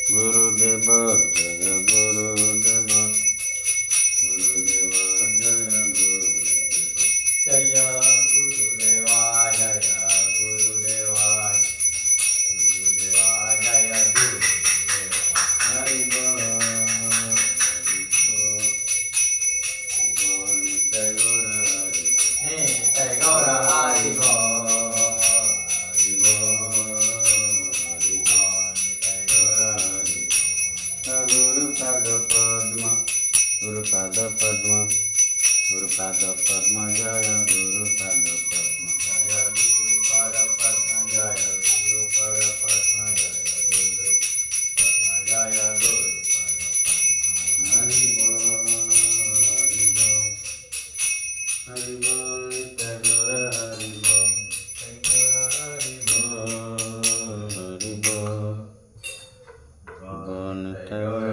Gurudeva Jaya Gurudeva Gurudeva Jaya Gurudeva Jaya Gurudeva Jaya Gurudeva Gurudeva Jaya Gurudeva Haribo Haribo Nitya Gora Haribo Nitya Gora Haribo Guru Pada Padma Guru Pada Padma Guru Pada Padma Jaya Guru Pada Padma Jaya Guru Pada Padma Jaya Guru Pada Padma Jaya Guru Padma Jaya Guru Pada Padma Haribo Haribo Haribo Nitya Gora Haribo Nitya Gora Haribo Haribo Nitya Gora